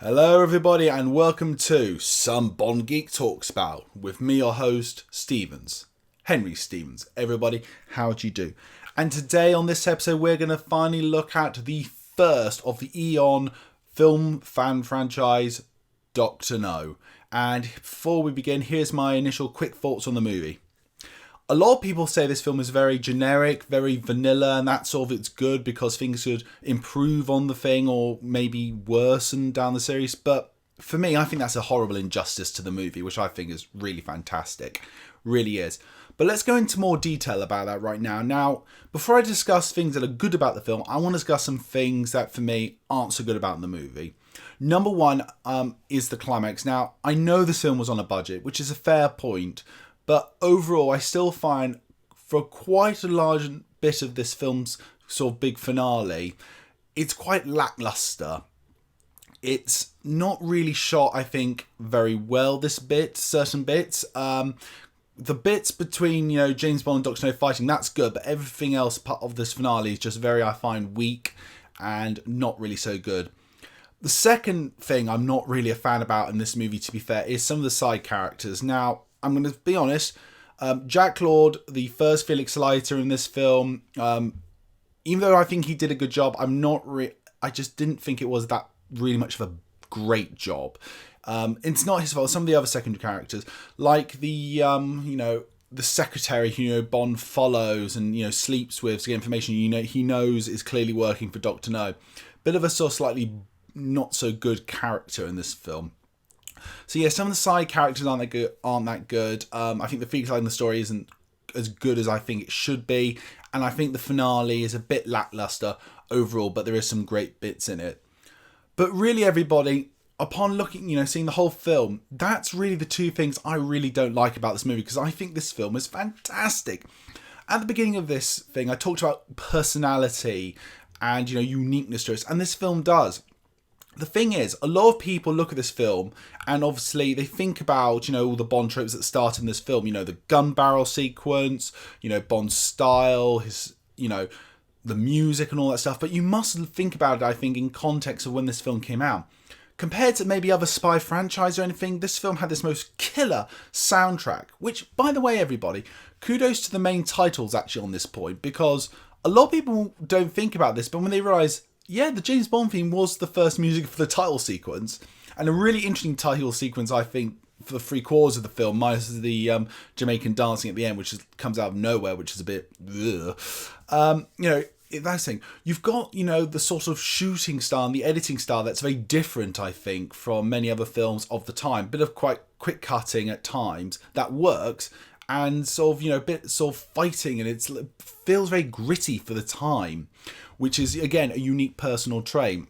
Hello everybody and welcome to Some Bond Geek Talks About with me, your host, Stevens. Henry Stevens. Everybody, how'd you do? And today on this episode we're going to finally look at the first of the Eon film fan franchise, Dr.No. And before we begin, here's my initial quick thoughts on the movie. A lot of people say this film is very generic, very vanilla, and that's sort of it's good because things could improve on the thing or maybe worsen down the series. But for me, I think that's a horrible injustice to the movie, which I think is really fantastic. Really is. But let's go into more detail about that right now. Now, before I discuss things that are good about the film, I want to discuss some things that for me aren't so good about the movie. Number one is the climax. Now, I know this film was on a budget, which is a fair point. But overall, I still find for quite a large bit of this film's sort of big finale, it's quite lackluster. It's not really shot, I think, very well, certain bits. The bits between, James Bond and Dr. No fighting, that's good. But everything else part of this finale is just very, I find, weak and not really so good. The second thing I'm not really a fan about in this movie, to be fair, is some of the side characters. Now, I'm going to be honest, Jack Lord, the first Felix Leiter in this film, even though I think he did a good job, I just didn't think it was that really much of a great job. It's not his fault. Some of the other secondary characters, like the secretary who Bond follows and sleeps with to get information he knows is clearly working for Dr. No. Bit of a sort of slightly not so good character in this film. So yeah, some of the side characters aren't that good. I think the Felix Leiter in the story isn't as good as I think it should be, and I think the finale is a bit lackluster overall, but there is some great bits in it. But really, everybody, upon looking, seeing the whole film, that's really the two things I really don't like about this movie, because I think this film is fantastic. At the beginning of this thing, I talked about personality and uniqueness to it, and this film does. The thing is, a lot of people look at this film and obviously they think about, all the Bond tropes that start in this film. The gun barrel sequence, Bond's style, his, the music and all that stuff. But you must think about it, I think, in context of when this film came out. Compared to maybe other spy franchise or anything, this film had this most killer soundtrack. Which, by the way, everybody, kudos to the main titles actually on this point. Because a lot of people don't think about this, but when they realise, yeah, the James Bond theme was the first music for the title sequence. And a really interesting title sequence, I think, for the 3/4 of the film, minus the Jamaican dancing at the end, which comes out of nowhere, which is a bit... that's the thing. You've got, the sort of shooting style and the editing style that's very different, I think, from many other films of the time. Bit of quite quick cutting at times that works. And sort of, a bit sort of fighting, and it feels very gritty for the time, which is, again, a unique personal trait.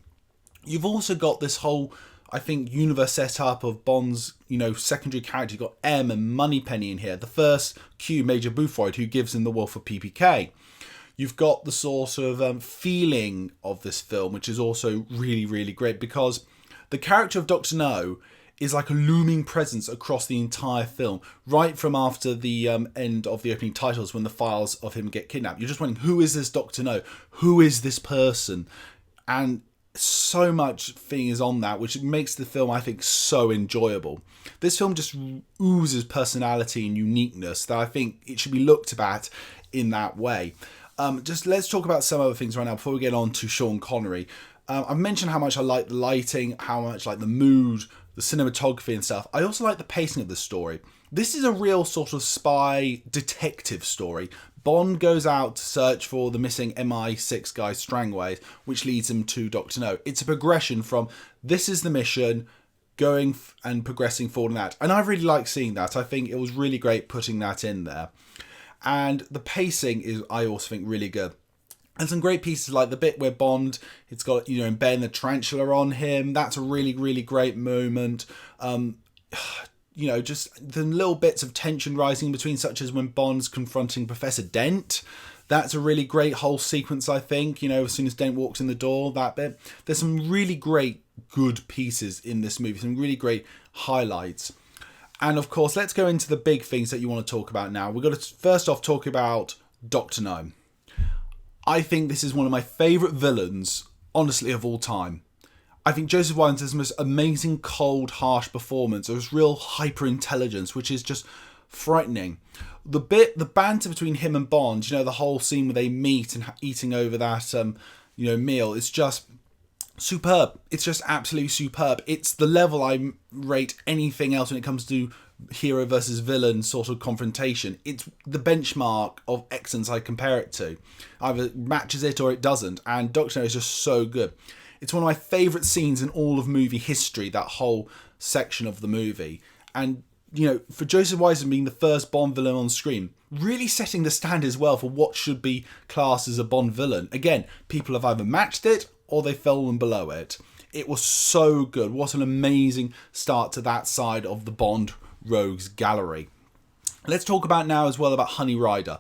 You've also got this whole, I think, universe set up of Bond's, secondary characters. You've got M and Moneypenny in here. The first Q, Major Boothroyd, who gives him the Wolf of PPK. You've got the sort of feeling of this film, which is also really, really great, because the character of Dr. No is like a looming presence across the entire film, right from after the end of the opening titles when the files of him get kidnapped. You're just wondering, who is this Dr. No? Who is this person? And so much thing is on that, which makes the film, I think, so enjoyable. This film just oozes personality and uniqueness that I think it should be looked at in that way. Just let's talk about some other things right now before we get on to Sean Connery. I've mentioned how much I like the lighting, how much I like the mood, the cinematography and stuff. I also like the pacing of the story. This is a real sort of spy detective story. Bond goes out to search for the missing MI6 guy Strangways, which leads him to Dr. No. It's a progression from this is the mission, going and progressing forward in that. And I really like seeing that. I think it was really great putting that in there. And the pacing is, I also think, really good. And some great pieces like the bit where Bond, it's got, Ben the Tarantula on him. That's a really, really great moment. Just the little bits of tension rising between, such as when Bond's confronting Professor Dent. That's a really great whole sequence, I think. As soon as Dent walks in the door, that bit. There's some really great, good pieces in this movie. Some really great highlights. And of course, let's go into the big things that you want to talk about now. We've got to first off talk about Dr. No. I think this is one of my favourite villains, honestly, of all time. I think Joseph Wise has the most amazing, cold, harsh performance. There's real hyper-intelligence, which is just frightening. The banter between him and Bond, the whole scene where they meet and eating over that, meal, is just superb. It's just absolutely superb. It's the level I rate anything else when it comes to hero versus villain sort of confrontation. It's the benchmark of excellence I compare it to. Either matches it or it doesn't, and Dr. No is just so good. It's one of my favourite scenes in all of movie history, that whole section of the movie. And, for Joseph Wiseman being the first Bond villain on screen, really setting the standard as well for what should be classed as a Bond villain. Again, people have either matched it or they've fallen below it. It was so good. What an amazing start to that side of the Bond rogues gallery. Let's talk about now as well about Honey Ryder.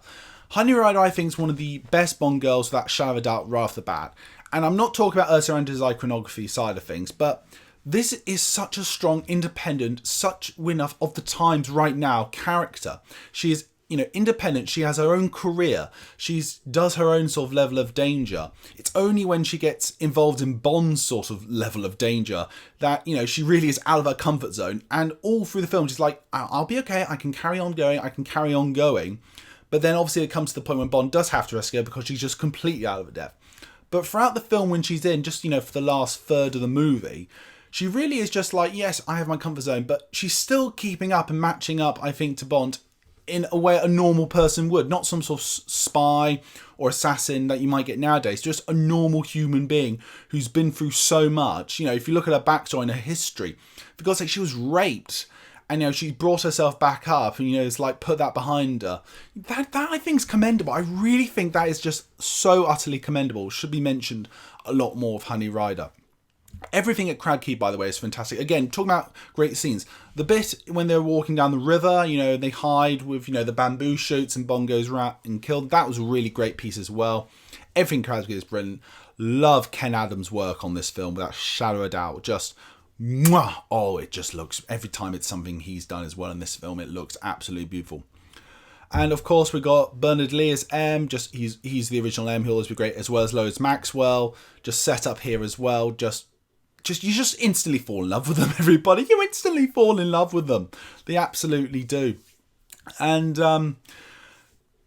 Honey Ryder, I think, is one of the best Bond girls without a shadow of a doubt right off the bat. And I'm not talking about Ursula Andress' iconography side of things, but this is such a strong, independent, such winner of the times right now character. She is, independent. She has her own career. She does her own sort of level of danger. It's only when she gets involved in Bond's sort of level of danger that, she really is out of her comfort zone. And all through the film, she's like, I'll be okay. I can carry on going. But then obviously it comes to the point when Bond does have to rescue her because she's just completely out of her depth. But throughout the film, when she's in, just, for the last third of the movie, she really is just like, yes, I have my comfort zone, but she's still keeping up and matching up, I think, to Bond in a way a normal person would. Not some sort of spy or assassin that you might get nowadays, just a normal human being who's been through so much. If you look at her backstory and her history, for God's sake, she was raped. And, she brought herself back up and, it's like put that behind her. That I think is commendable. I really think that is just so utterly commendable. Should be mentioned a lot more of Honey Ryder. Everything at Crab Key, by the way, is fantastic. Again, talking about great scenes. The bit when they're walking down the river, they hide with, the bamboo shoots and Bond goes around and killed. That was a really great piece as well. Everything at Crab Key is brilliant. Love Ken Adams' work on this film without a shadow of a doubt. Just, mwah! Oh, it just looks, every time it's something he's done as well in this film, it looks absolutely beautiful. And of course, we got Bernard Lee as M. Just he's the original M. He'll always be great, as well as Lois Maxwell. Just set up here as well. You just instantly fall in love with them, everybody. You instantly fall in love with them. They absolutely do. And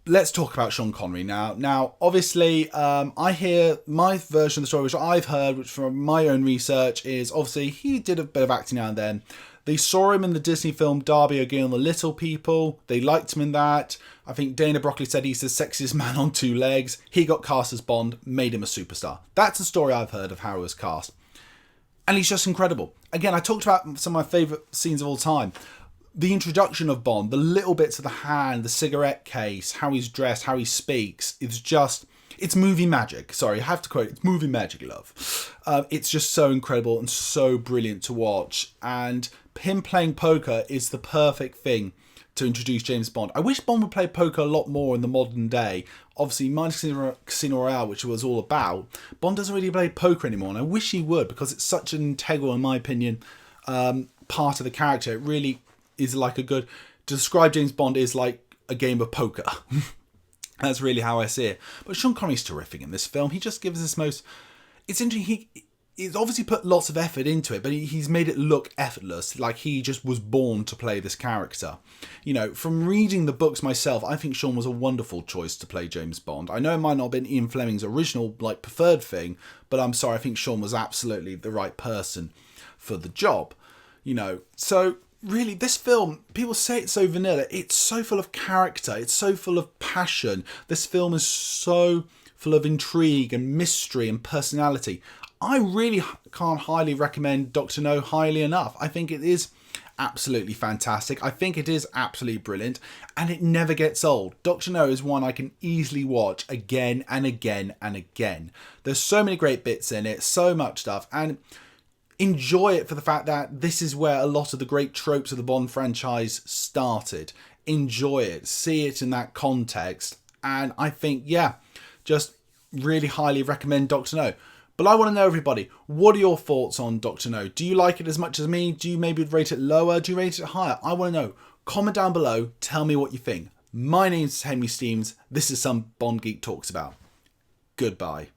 let's talk about Sean Connery now. Now, obviously, I hear my version of the story, which I've heard, which from my own research, is obviously he did a bit of acting now and then. They saw him in the Disney film Darby O'Gill and the Little People. They liked him in that. I think Dana Broccoli said he's the sexiest man on two legs. He got cast as Bond, made him a superstar. That's the story I've heard of how he was cast. And he's just incredible. Again, I talked about some of my favourite scenes of all time. The introduction of Bond, the little bits of the hand, the cigarette case, how he's dressed, how he speaks. It's movie magic. Sorry, I have to quote it. It's movie magic, love. It's just so incredible and so brilliant to watch. And him playing poker is the perfect thing to introduce James Bond. I wish Bond would play poker a lot more in the modern day. Obviously, minus Casino Royale, which it was all about, Bond doesn't really play poker anymore, and I wish he would, because it's such an integral, in my opinion, part of the character. It really is like to describe James Bond is like a game of poker. That's really how I see it. But Sean Connery's terrific in this film. He just gives this it's interesting, he's obviously put lots of effort into it, but he's made it look effortless, like he just was born to play this character. From reading the books myself, I think Sean was a wonderful choice to play James Bond. I know it might not have been Ian Fleming's original, preferred thing, but I'm sorry, I think Sean was absolutely the right person for the job. So really, this film, people say it's so vanilla. It's so full of character. It's so full of passion. This film is so full of intrigue and mystery and personality. I really can't highly recommend Dr.No highly enough. I think it is absolutely fantastic. I think it is absolutely brilliant, and it never gets old. Dr.No is one I can easily watch again and again and again. There's so many great bits in it, so much stuff, and enjoy it for the fact that this is where a lot of the great tropes of the Bond franchise started. Enjoy it, see it in that context, and I think, just really highly recommend Dr.No. But I want to know, everybody, what are your thoughts on Dr.No? Do you like it as much as me? Do you maybe rate it lower? Do you rate it higher? I want to know. Comment down below. Tell me what you think. My name's Henry Stevens. This is Some Bond Geek Talks About. Goodbye.